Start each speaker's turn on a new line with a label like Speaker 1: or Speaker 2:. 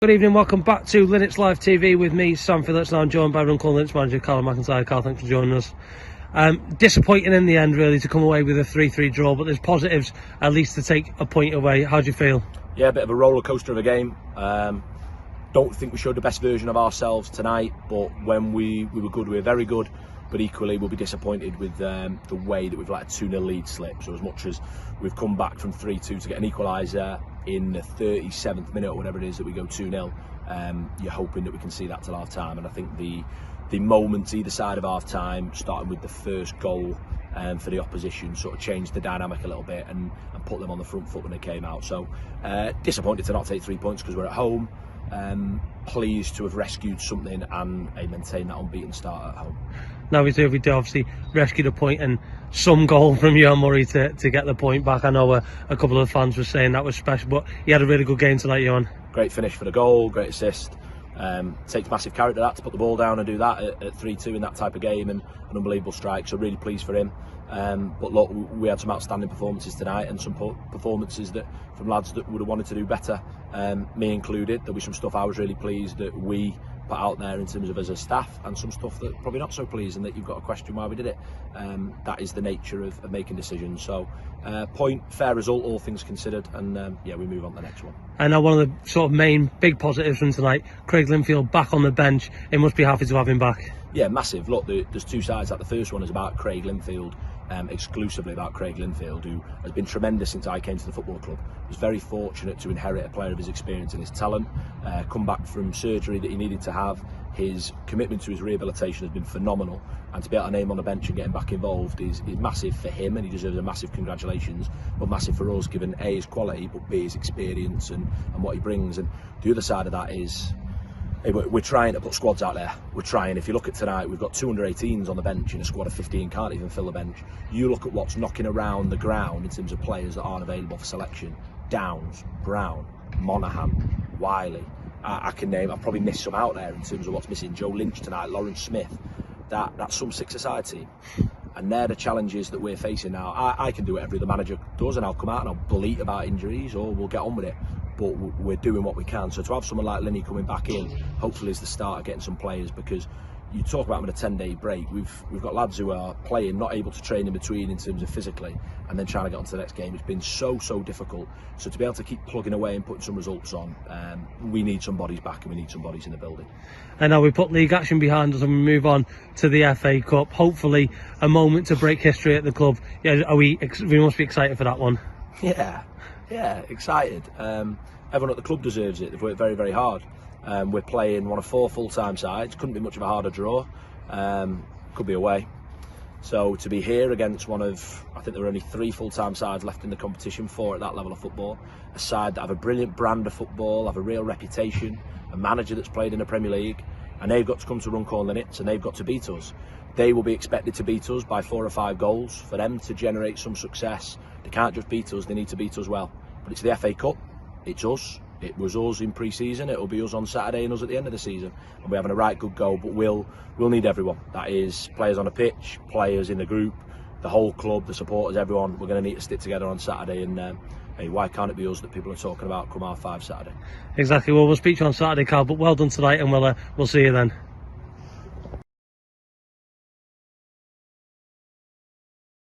Speaker 1: Good evening, welcome back to Linnets TV with me, Sam Phillips. Now I'm joined by Runcorn Linnets manager Calum Mcintyre. Carl, thanks for joining us. Disappointing in the end, really, to come away with a 3-3 draw, but there's positives at least to take a point away. How do you feel?
Speaker 2: Yeah, a bit of a roller coaster of a game. Don't think we showed the best version of ourselves tonight, but when we were good, we were very good. But equally, we'll be disappointed with the way that we've let a 2-0 lead slip. So as much as we've come back from 3-2 to get an equaliser in the 37th minute or whatever it is that we go 2-0, you're hoping that we can see that till half time. And I think the moments either side of half time, starting with the first goal for the opposition, sort of changed the dynamic a little bit and put them on the front foot when they came out. So disappointed to not take 3 points because we're at home. Pleased to have rescued something and maintain that unbeaten start at home.
Speaker 1: Now we did obviously rescued a point and some goal from Johan Murray to get the point back. I know a couple of fans were saying that was special, but he had a really good game tonight, Johan. Great
Speaker 2: finish for the goal, great assist. Takes massive character that to put the ball down and do that at 3-2 in that type of game, and an unbelievable strike, so really pleased for him. But look, we had some outstanding performances tonight and some performances that from lads that would have wanted to do better, me included. There'll be some stuff I was really pleased that we put out there in terms of as a staff, and some stuff that probably not so pleased and that you've got to question why we did it. That is the nature of making decisions. So point, fair result, all things considered, and yeah, we move on to the next one.
Speaker 1: And now one of the sort of main big positives from tonight, Craig Lindfield back on the bench. He must be happy to have him back.
Speaker 2: Yeah, massive. Look, there's two sides. Like the first one is about Craig Lindfield, exclusively about Craig Lindfield, who has been tremendous since I came to the football club. Was very fortunate to inherit a player of his experience and his talent. Come back from surgery that he needed to have. His commitment to his rehabilitation has been phenomenal, and to be able to name on the bench and get him back involved is massive for him, and he deserves a massive congratulations, but massive for us, given A, his quality, but B, his experience and what he brings. And the other side of that is, we're trying to put squads out there. We're trying. If you look at tonight, we've got 2 under-18s on the bench in a squad of 15, can't even fill the bench. You look at what's knocking around the ground in terms of players that aren't available for selection. Downs, Brown, Monaghan, Wiley. I can name, I've probably missed some out there in terms of what's missing. Joe Lynch tonight, Lawrence Smith. That's some six-a-side team. And they're the challenges that we're facing now. I can do whatever the manager does, and I'll come out and I'll bleat about injuries, or we'll get on with it. But we're doing what we can. So to have someone like Linny coming back in, hopefully is the start of getting some players, because you talk about them in a 10-day break. We've got lads who are playing, not able to train in between in terms of physically, and then trying to get on to the next game. It's been so difficult. So to be able to keep plugging away and putting some results on, we need some bodies back, and we need some bodies in the building.
Speaker 1: And now we put league action behind us and we move on to the FA Cup. Hopefully a moment to break history at the club. Yeah, we must be excited for that one.
Speaker 2: Yeah, excited. Everyone at the club deserves it. They've worked very, very hard. We're playing one of 4 full-time sides. Couldn't be much of a harder draw. Could be away. So to be here against one of, I think there are only 3 full-time sides left in the competition, 4 at that level of football. A side that have a brilliant brand of football, have a real reputation, a manager that's played in the Premier League, and they've got to come to Runcorn Linnets and they've got to beat us. They will be expected to beat us by 4 or 5 goals. For them to generate some success, they can't just beat us, they need to beat us well. But it's the FA Cup, it's us. It was us in pre-season, it'll be us on Saturday and us at the end of the season. And we're having a right good go, but we'll need everyone. That is players on the pitch, players in the group, the whole club, the supporters, everyone. We're going to need to stick together on Saturday, and hey, why can't it be us that people are talking about come half 5 Saturday?
Speaker 1: Exactly. Well, we'll speak to you on Saturday, Carl, but well done tonight, and we'll see you then.